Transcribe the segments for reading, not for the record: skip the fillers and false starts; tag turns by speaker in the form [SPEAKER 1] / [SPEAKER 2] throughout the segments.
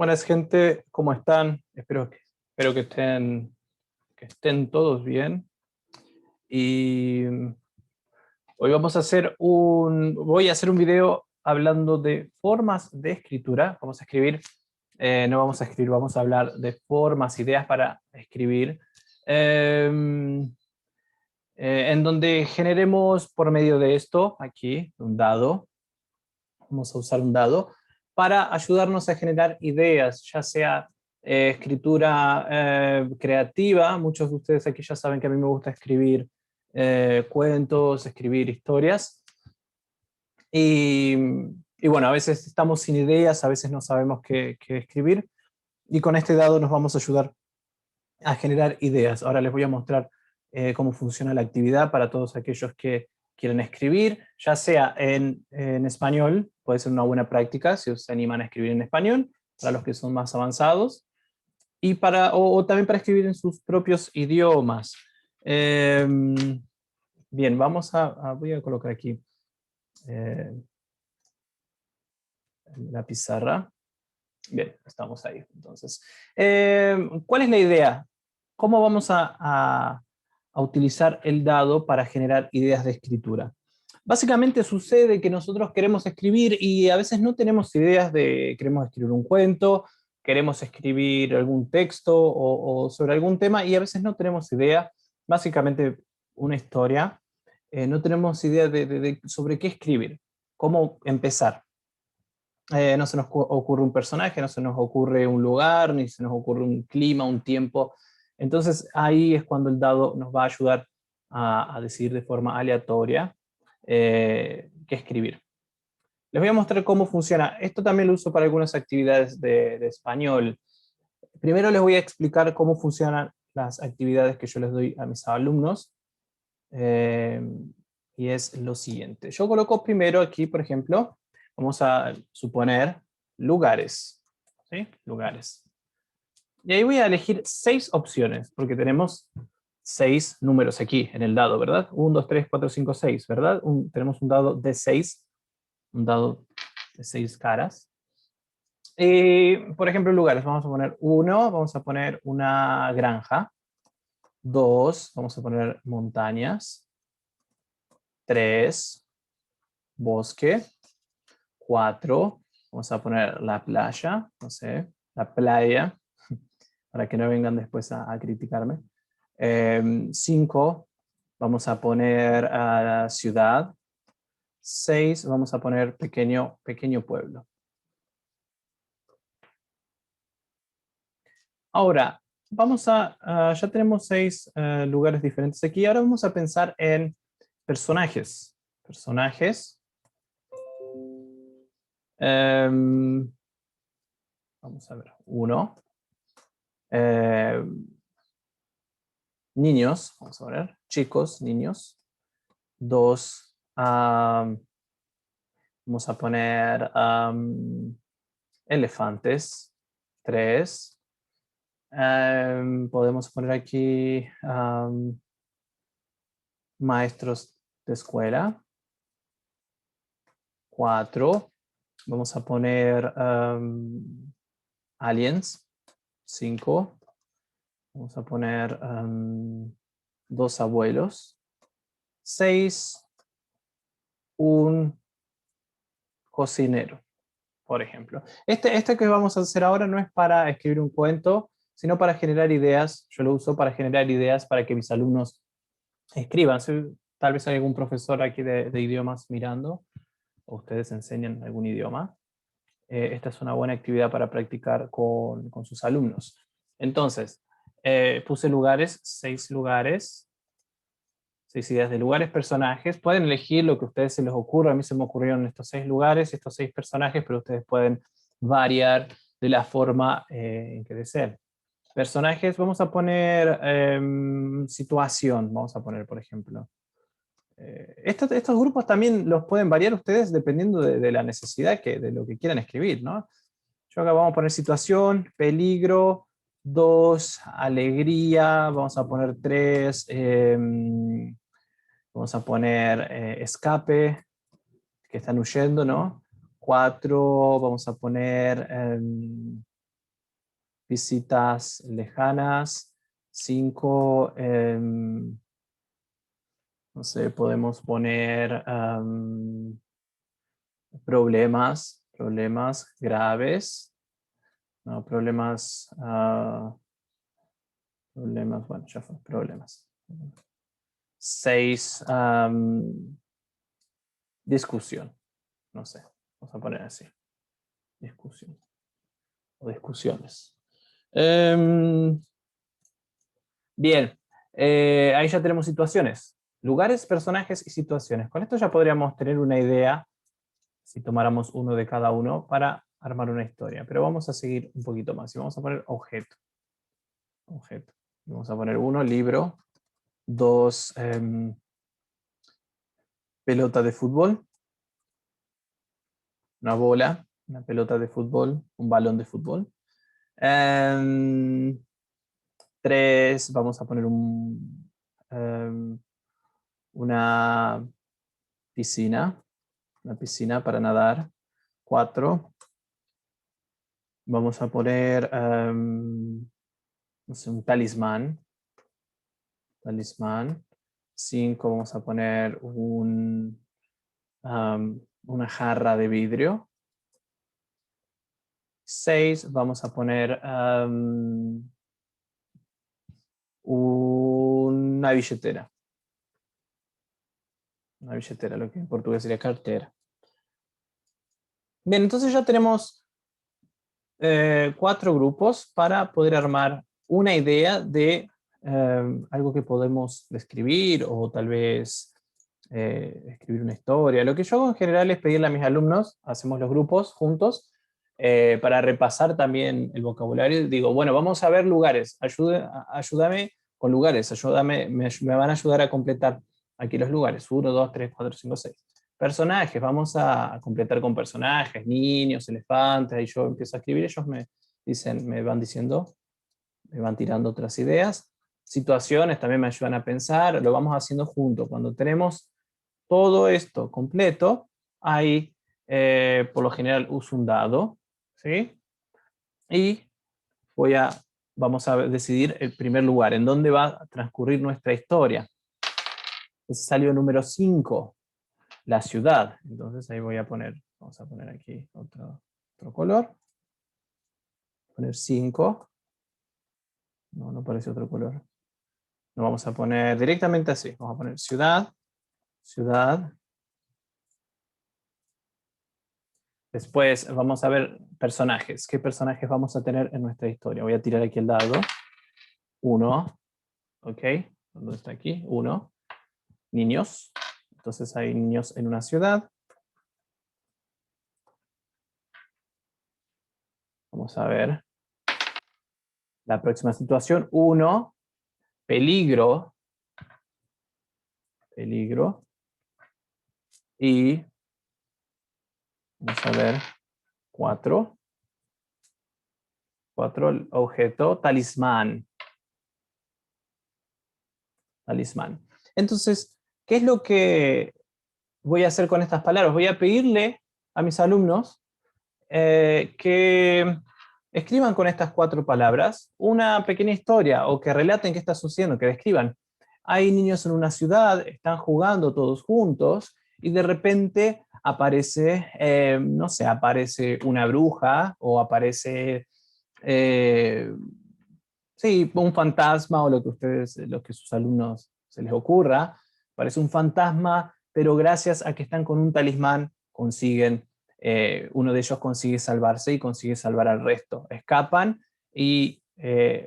[SPEAKER 1] Buenas gente, ¿cómo están? Espero que estén todos bien. Y hoy voy a hacer un video hablando de formas de escritura. Vamos a escribir, no vamos a escribir, vamos a hablar de formas, ideas para escribir. Eh, en donde generemos por medio de esto, aquí, un dado. Vamos a usar un dado para ayudarnos a generar ideas, ya sea escritura creativa. Muchos de ustedes aquí ya saben que a mí me gusta escribir cuentos, escribir historias. Y, y bueno, a veces estamos sin ideas, a veces no sabemos qué escribir. Y con este dado nos vamos a ayudar a generar ideas. Ahora les voy a mostrar cómo funciona la actividad para todos aquellos que quieren escribir, ya sea en español, puede ser una buena práctica si se animan a escribir en español, para los que son más avanzados, y o también para escribir en sus propios idiomas. Eh, Bien, voy a colocar aquí eh, la pizarra. Bien, estamos ahí. Entonces, ¿cuál es la idea? ¿Cómo vamos a utilizar el dado para generar ideas de escritura? Básicamente sucede que nosotros queremos escribir y a veces no tenemos ideas queremos escribir un cuento, queremos escribir algún texto o sobre algún tema y a veces no tenemos idea, básicamente una historia, no tenemos idea sobre qué escribir, cómo empezar. No se nos ocurre un personaje, no se nos ocurre un lugar, ni se nos ocurre un clima, un tiempo. Entonces ahí es cuando el dado nos va a ayudar a decidir de forma aleatoria qué escribir. Les voy a mostrar cómo funciona. Esto también lo uso para algunas actividades de español. Primero les voy a explicar cómo funcionan las actividades que yo les doy a mis alumnos. Eh, y es lo siguiente. Yo coloco primero aquí, por ejemplo, vamos a suponer lugares. ¿Sí? Lugares. Y ahí voy a elegir 6 opciones, porque tenemos 6 números aquí en el dado, ¿verdad? 1, 2, 3, 4, 5, 6, ¿verdad? Tenemos un dado de 6, un dado de 6 caras. Y, por ejemplo, lugares, vamos a poner 1, vamos a poner una granja. 2, vamos a poner montañas. 3, bosque. 4, vamos a poner la playa, no sé, la playa, para que no vengan después a criticarme. 5, vamos a poner ciudad. 6, vamos a poner pequeño pueblo. Ahora, ya tenemos 6 lugares diferentes aquí. Ahora vamos a pensar en personajes. Personajes. Vamos a ver. 1. Niños, vamos a ver. Chicos, niños. 2. Vamos a poner elefantes. 3. Podemos poner aquí maestros de escuela. 4. Vamos a poner aliens. 5. Vamos a poner 2 abuelos. 6. Un cocinero, por ejemplo. Este que vamos a hacer ahora no es para escribir un cuento, sino para generar ideas. Yo lo uso para generar ideas para que mis alumnos escriban. Tal vez hay algún profesor aquí de idiomas mirando, o ustedes enseñan algún idioma. Esta es una buena actividad para practicar con sus alumnos. Entonces, puse lugares, 6 lugares. 6 ideas de lugares, personajes. Pueden elegir lo que a ustedes se les ocurra. A mí se me ocurrieron estos 6 lugares, estos 6 personajes, pero ustedes pueden variar de la forma en que deseen. Personajes, vamos a poner situación, vamos a poner, por ejemplo. Estos grupos también los pueden variar ustedes dependiendo de la necesidad, de lo que quieran escribir, ¿no? Yo acá vamos a poner situación, peligro, 2, alegría, vamos a poner 3, vamos a poner escape, que están huyendo, ¿no? 4, vamos a poner visitas lejanas. 5, no sé, podemos poner problemas graves. No, problemas, bueno, ya fue, problemas. 6, discusión. No sé, vamos a poner así. Discusión. O discusiones. Bien, ahí ya tenemos situaciones. Lugares, personajes y situaciones. Con esto ya podríamos tener una idea, si tomáramos uno de cada uno, para armar una historia. Pero vamos a seguir un poquito más. Y vamos a poner objeto. Objeto. Vamos a poner 1, libro. 2, pelota de fútbol. Una bola, una pelota de fútbol, un balón de fútbol. 3, vamos a poner una piscina para nadar. 4, vamos a poner no sé, un talismán. 5, vamos a poner una jarra de vidrio. 6, vamos a poner una billetera. Una billetera, lo que en portugués sería cartera. Bien, entonces ya tenemos 4 grupos para poder armar una idea de algo que podemos describir o tal vez escribir una historia. Lo que yo hago en general es pedirle a mis alumnos, hacemos los grupos juntos, para repasar también el vocabulario. Digo, bueno, vamos a ver lugares, ayúdame con lugares, me van a ayudar a completar aquí los lugares, 1, 2, 3, 4, 5, 6. Personajes, vamos a completar con personajes, niños, elefantes, ahí yo empiezo a escribir, ellos me van diciendo, me van tirando otras ideas. Situaciones también me ayudan a pensar, lo vamos haciendo juntos. Cuando tenemos todo esto completo, ahí por lo general uso un dado, ¿sí? Y vamos a decidir el primer lugar, en dónde va a transcurrir nuestra historia. Entonces salió número 5. La ciudad. Entonces ahí vamos a poner aquí otro color. Poner 5. No parece otro color. Lo vamos a poner directamente así. Vamos a poner ciudad. Después vamos a ver personajes. ¿Qué personajes vamos a tener en nuestra historia? Voy a tirar aquí el dado. 1. ¿Ok? ¿Dónde está aquí? 1. Niños. Entonces hay niños en una ciudad. Vamos a ver. La próxima situación. 1. Peligro. Y vamos a ver 4. El objeto talismán. Entonces, ¿qué es lo que voy a hacer con estas palabras? Voy a pedirle a mis alumnos que escriban con estas 4 palabras una pequeña historia o que relaten qué está sucediendo, que describan. Hay niños en una ciudad, están jugando todos juntos y de repente aparece, no sé, aparece una bruja o aparece, sí, un fantasma o lo que sus alumnos se les ocurra. Aparece un fantasma, pero gracias a que están con un talismán consiguen, uno de ellos consigue salvarse y consigue salvar al resto. Escapan y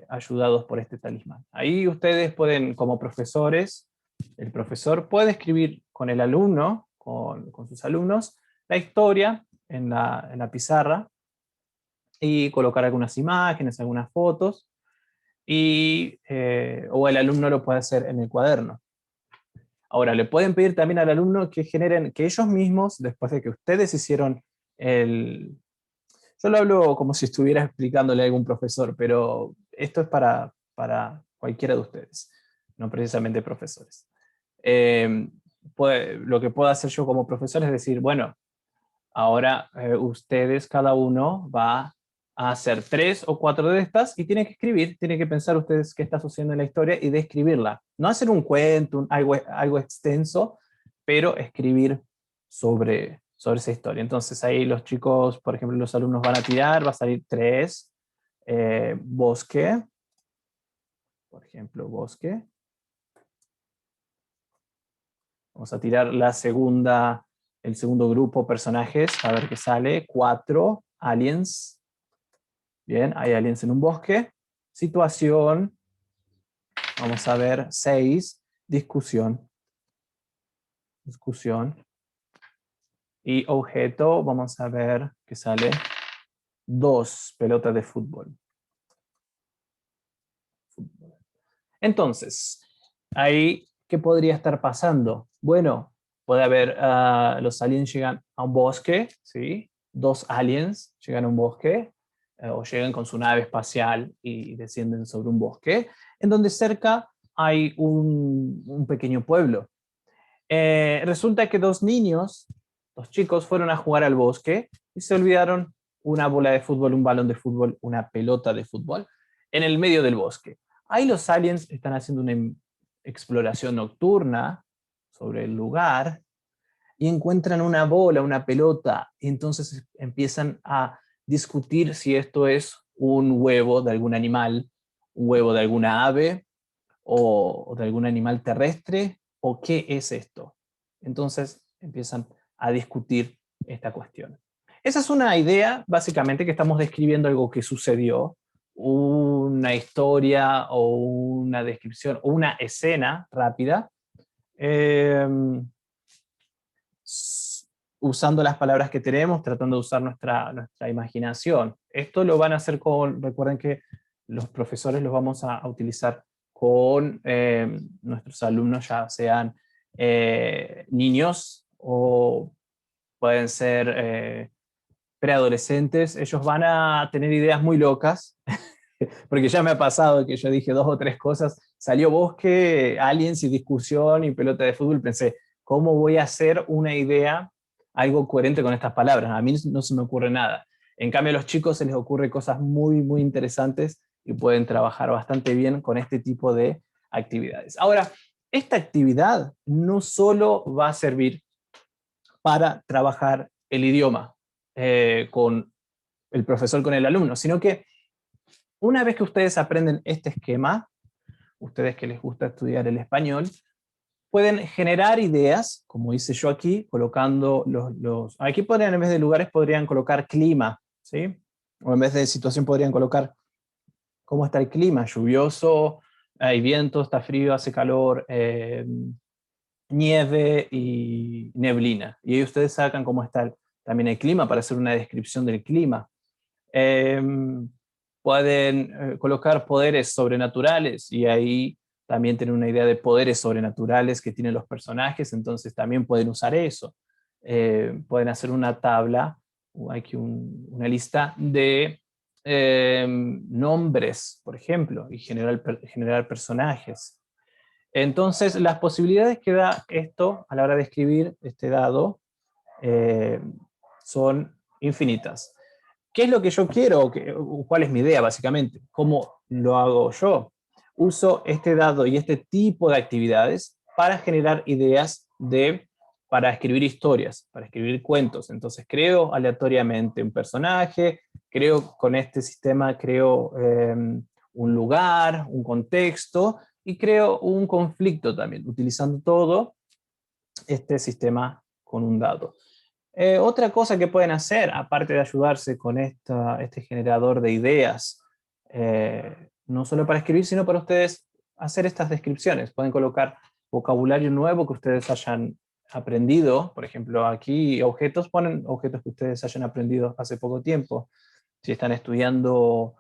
[SPEAKER 1] ayudados por este talismán. Ahí ustedes pueden, como profesores, el profesor puede escribir con el alumno, con sus alumnos, la historia en la pizarra y colocar algunas imágenes, algunas fotos, o el alumno lo puede hacer en el cuaderno. Ahora, le pueden pedir también al alumno que generen, que ellos mismos, después de que ustedes hicieron yo lo hablo como si estuviera explicándole a algún profesor, pero esto es para cualquiera de ustedes, no precisamente profesores. Lo que puedo hacer yo como profesor es decir, bueno, ahora ustedes, cada uno va a hacer 3 o 4 de estas y tienen que escribir, tienen que pensar ustedes qué está sucediendo en la historia y describirla. No hacer un cuento, algo extenso, pero escribir sobre esa historia. Entonces ahí los chicos, por ejemplo, los alumnos van a tirar, va a salir 3, bosque, por ejemplo, bosque. Vamos a tirar el segundo grupo, personajes, a ver qué sale. 4, aliens. Bien, hay aliens en un bosque. Situación, vamos a ver, 6, discusión. Discusión. Y objeto, vamos a ver qué sale. 2, pelotas de fútbol. Entonces, ahí, ¿qué podría estar pasando? Bueno, puede haber, los aliens llegan a un bosque, ¿sí? 2 aliens llegan a un bosque, o llegan con su nave espacial y descienden sobre un bosque, en donde cerca hay un pequeño pueblo. Resulta que 2 niños, 2 chicos, fueron a jugar al bosque y se olvidaron una bola de fútbol, un balón de fútbol, una pelota de fútbol en el medio del bosque. Ahí los aliens están haciendo una exploración nocturna sobre el lugar y encuentran una bola, una pelota, y entonces empiezan a discutir si esto es un huevo de algún animal, un huevo de alguna ave o de algún animal terrestre, o qué es esto. Entonces empiezan a discutir esta cuestión. Esa es una idea, básicamente, que estamos describiendo algo que sucedió, una historia o una descripción o una escena rápida, eh, usando las palabras que tenemos, tratando de usar nuestra imaginación. Esto lo van a hacer recuerden que los profesores los vamos a utilizar con nuestros alumnos, ya sean niños o pueden ser preadolescentes. Ellos van a tener ideas muy locas, porque ya me ha pasado que yo dije 2 o 3 cosas, salió bosque, aliens y discusión y pelota de fútbol, pensé, ¿cómo voy a hacer una idea, algo coherente con estas palabras? A mí no se me ocurre nada. En cambio a los chicos se les ocurre cosas muy, muy interesantes y pueden trabajar bastante bien con este tipo de actividades. Ahora, esta actividad no solo va a servir para trabajar el idioma con el profesor, con el alumno, sino que una vez que ustedes aprenden este esquema, ustedes que les gusta estudiar el español, pueden generar ideas, como hice yo aquí, colocando aquí podrían, en vez de lugares, podrían colocar clima, ¿sí? O en vez de situación podrían colocar cómo está el clima, lluvioso, hay viento, está frío, hace calor, nieve y neblina. Y ahí ustedes sacan cómo está también el clima para hacer una descripción del clima. Eh, Pueden colocar poderes sobrenaturales y ahí también tienen una idea de poderes sobrenaturales que tienen los personajes, entonces también pueden usar eso. Pueden hacer una tabla, aquí una lista de nombres, por ejemplo, y generar personajes. Entonces, las posibilidades que da esto a la hora de escribir este dado eh, son infinitas. ¿Qué es lo que yo quiero? ¿Cuál es mi idea, básicamente? ¿Cómo lo hago yo? Uso este dado y este tipo de actividades para generar ideas para escribir historias, para escribir cuentos. Entonces creo aleatoriamente un personaje, creo con este sistema, creo un lugar, un contexto, y creo un conflicto también, utilizando todo este sistema con un dado. Otra cosa que pueden hacer, aparte de ayudarse con este generador de ideas, no solo para escribir, sino para ustedes hacer estas descripciones. Pueden colocar vocabulario nuevo que ustedes hayan aprendido. Por ejemplo, aquí objetos, ponen objetos que ustedes hayan aprendido hace poco tiempo. Si están estudiando,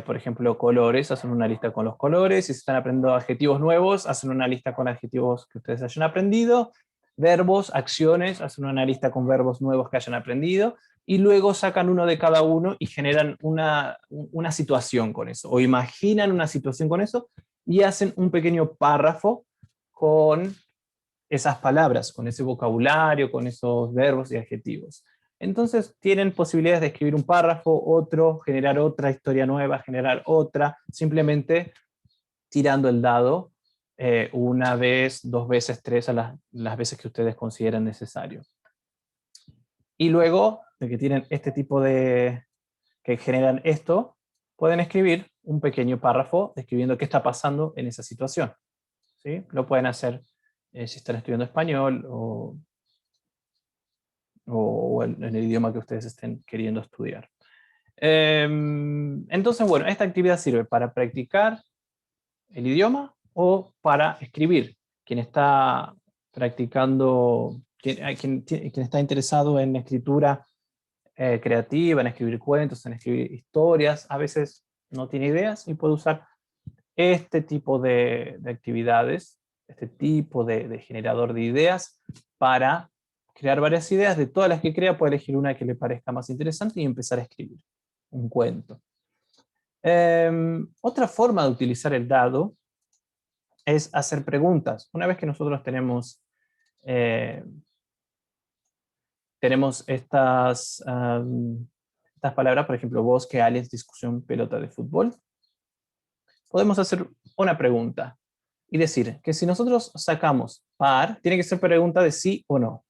[SPEAKER 1] por ejemplo, colores, hacen una lista con los colores. Si están aprendiendo adjetivos nuevos, hacen una lista con adjetivos que ustedes hayan aprendido. Verbos, acciones, hacen una lista con verbos nuevos que hayan aprendido. Y luego sacan uno de cada uno y generan una situación con eso. O imaginan una situación con eso y hacen un pequeño párrafo con esas palabras, con ese vocabulario, con esos verbos y adjetivos. Entonces tienen posibilidades de escribir un párrafo, otro, generar otra historia nueva, generar otra, simplemente tirando el dado una vez, dos veces, tres, a las veces que ustedes consideren necesario. Y luego de que tienen este tipo de, que generan esto, pueden escribir un pequeño párrafo describiendo qué está pasando en esa situación. ¿Sí? Lo pueden hacer si están estudiando español o en el idioma que ustedes estén queriendo estudiar. Entonces, bueno, esta actividad sirve para practicar el idioma o para escribir. Quien está practicando, quien está interesado en escritura creativa, en escribir cuentos, en escribir historias, a veces no tiene ideas y puede usar este tipo de actividades, este tipo de generador de ideas para crear varias ideas. De todas las que crea, puede elegir una que le parezca más interesante y empezar a escribir un cuento. Otra forma de utilizar el dado es hacer preguntas. Una vez que nosotros tenemos estas palabras, por ejemplo, bosque, aliens, discusión, pelota de fútbol, podemos hacer una pregunta y decir que si nosotros sacamos par, tiene que ser pregunta de sí o no.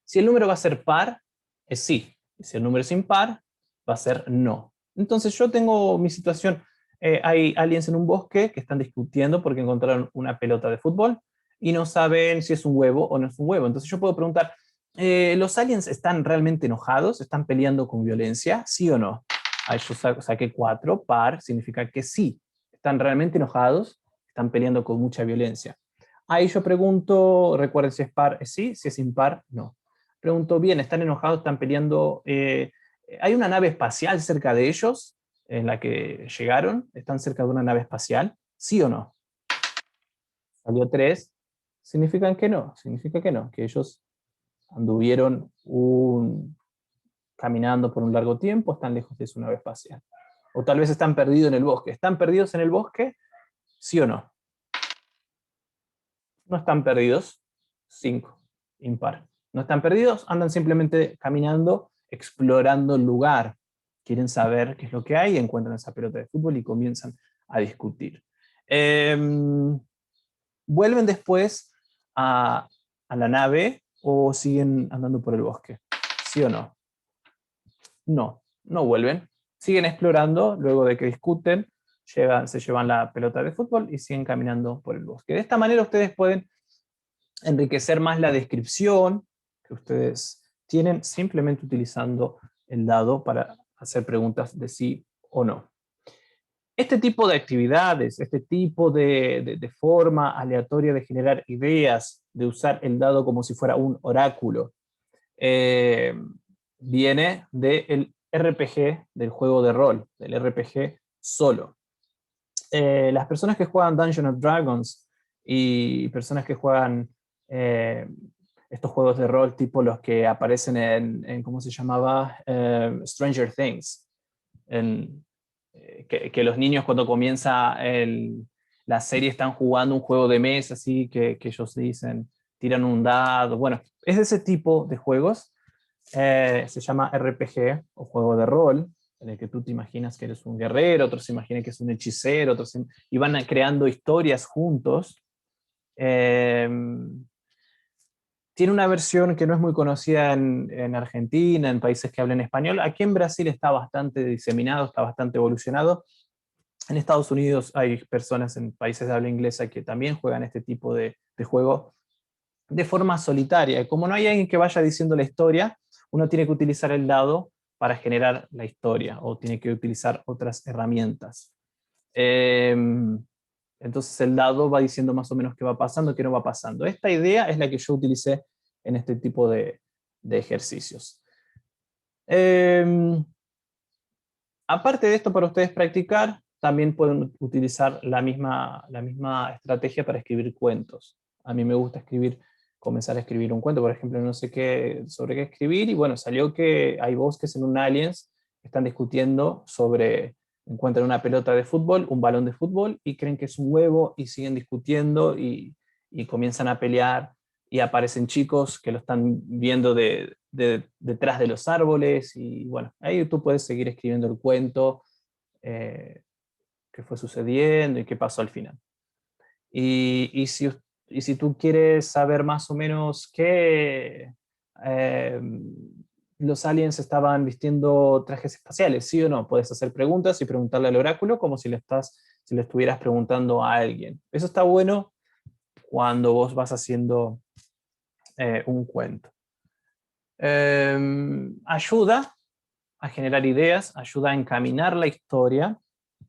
[SPEAKER 1] Si el número va a ser par, es sí. Y si el número es impar, va a ser no. Entonces yo tengo mi situación, hay aliens en un bosque que están discutiendo porque encontraron una pelota de fútbol y no saben si es un huevo o no es un huevo. Entonces yo puedo preguntar, ¿los aliens están realmente enojados? ¿Están peleando con violencia? ¿Sí o no? Ahí yo saqué 4, par significa que sí. ¿Están realmente enojados? ¿Están peleando con mucha violencia? Ahí yo pregunto, recuerden si es par, es sí, si es impar, no. Pregunto, bien, ¿están enojados? ¿Están peleando? ¿Hay una nave espacial cerca de ellos en la que llegaron? ¿Están cerca de una nave espacial? ¿Sí o no? Salió 3, significa que no, que ellos anduvieron caminando por un largo tiempo, están lejos de su nave espacial. O tal vez están perdidos en el bosque. ¿Están perdidos en el bosque? ¿Sí o no? No están perdidos. 5, impar. No están perdidos, andan simplemente caminando, explorando el lugar. Quieren saber qué es lo que hay, encuentran esa pelota de fútbol y comienzan a discutir. ¿Vuelven después a la nave o siguen andando por el bosque? ¿Sí o no? No, no vuelven. Siguen explorando, luego de que discuten, se llevan la pelota de fútbol y siguen caminando por el bosque. De esta manera ustedes pueden enriquecer más la descripción que ustedes tienen simplemente utilizando el dado para hacer preguntas de sí o no. Este tipo de actividades, este tipo de forma aleatoria de generar ideas, de usar el dado como si fuera un oráculo, viene del RPG, del juego de rol, del RPG solo. Las personas que juegan Dungeons and Dragons y personas que juegan estos juegos de rol tipo los que aparecen en ¿cómo se llamaba? Stranger Things. Que los niños cuando comienza la serie están jugando un juego de mesa, así que ellos dicen, tiran un dado. Bueno, es de ese tipo de juegos. Se llama RPG o juego de rol, en el que tú te imaginas que eres un guerrero, otros se imaginan que es un hechicero, y van creando historias juntos. Tiene una versión que no es muy conocida en Argentina, en países que hablan español. Aquí en Brasil está bastante diseminado, está bastante evolucionado. En Estados Unidos hay personas en países de habla inglesa que también juegan este tipo de juego de forma solitaria. Como no hay alguien que vaya diciendo la historia, uno tiene que utilizar el dado para generar la historia o tiene que utilizar otras herramientas. Entonces el dado va diciendo más o menos qué va pasando, qué no va pasando. Esta idea es la que yo utilicé en este tipo de ejercicios. Aparte de esto, para ustedes practicar, también pueden utilizar la misma estrategia para escribir cuentos. A mí me gusta comenzar a escribir un cuento, por ejemplo, no sé sobre qué escribir, y bueno, salió que hay bosques en un Aliens que están discutiendo encuentran una pelota de fútbol, un balón de fútbol, y creen que es un huevo, y siguen discutiendo, y comienzan a pelear, y aparecen chicos que lo están viendo detrás de los árboles, y bueno, ahí tú puedes seguir escribiendo el cuento, qué fue sucediendo y qué pasó al final. Y si tú quieres saber más o menos qué los aliens estaban vistiendo trajes espaciales, sí o no, puedes hacer preguntas y preguntarle al oráculo como si le estuvieras preguntando a alguien. Eso está bueno cuando vos vas haciendo un cuento. Ayuda a generar ideas, ayuda a encaminar la historia,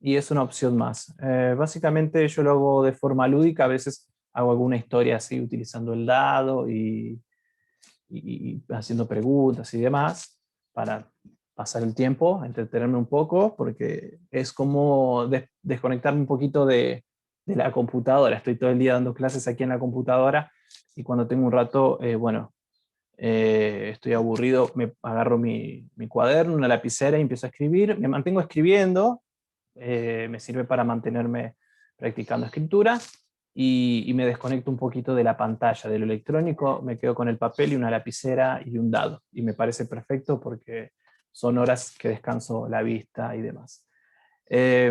[SPEAKER 1] y es una opción más. Básicamente yo lo hago de forma lúdica, a veces hago alguna historia así utilizando el dado y haciendo preguntas y demás para pasar el tiempo, entretenerme un poco, porque es como desconectarme un poquito de la computadora. Estoy todo el día dando clases aquí en la computadora, y cuando tengo un rato, bueno, estoy aburrido, me agarro mi cuaderno, una lapicera y empiezo a escribir. Me mantengo escribiendo, me sirve para mantenerme practicando escritura, y me desconecto un poquito de la pantalla, de lo electrónico, me quedo con el papel y una lapicera y un dado. Y me parece perfecto porque son horas que descanso la vista y demás. Eh,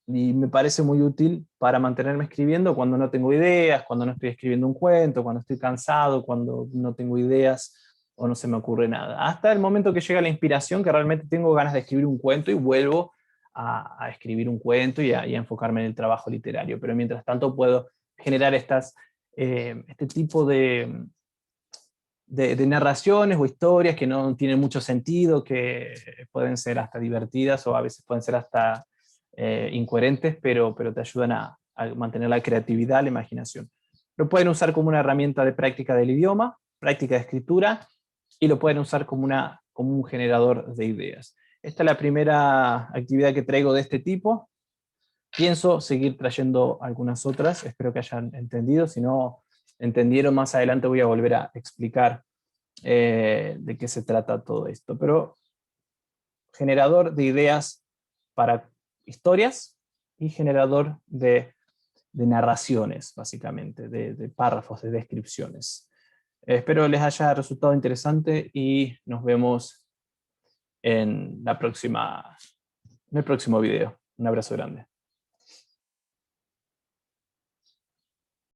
[SPEAKER 1] y me parece muy útil para mantenerme escribiendo cuando no tengo ideas, cuando no estoy escribiendo un cuento, cuando estoy cansado, cuando no tengo ideas o no se me ocurre nada. Hasta el momento que llega la inspiración, que realmente tengo ganas de escribir un cuento y vuelvo a escribir un cuento y a enfocarme en el trabajo literario. Pero mientras tanto puedo generar este tipo de narraciones o historias que no tienen mucho sentido, que pueden ser hasta divertidas o a veces pueden ser hasta incoherentes, pero te ayudan a mantener la creatividad, la imaginación. Lo pueden usar como una herramienta de práctica del idioma, práctica de escritura, y lo pueden usar como un generador de ideas. Esta es la primera actividad que traigo de este tipo. Pienso seguir trayendo algunas otras, espero que hayan entendido. Si no entendieron, más adelante voy a volver a explicar de qué se trata todo esto. Pero generador de ideas para historias y generador de narraciones, básicamente, de párrafos, de descripciones. Espero les haya resultado interesante y nos vemos en el próximo video. Un abrazo grande.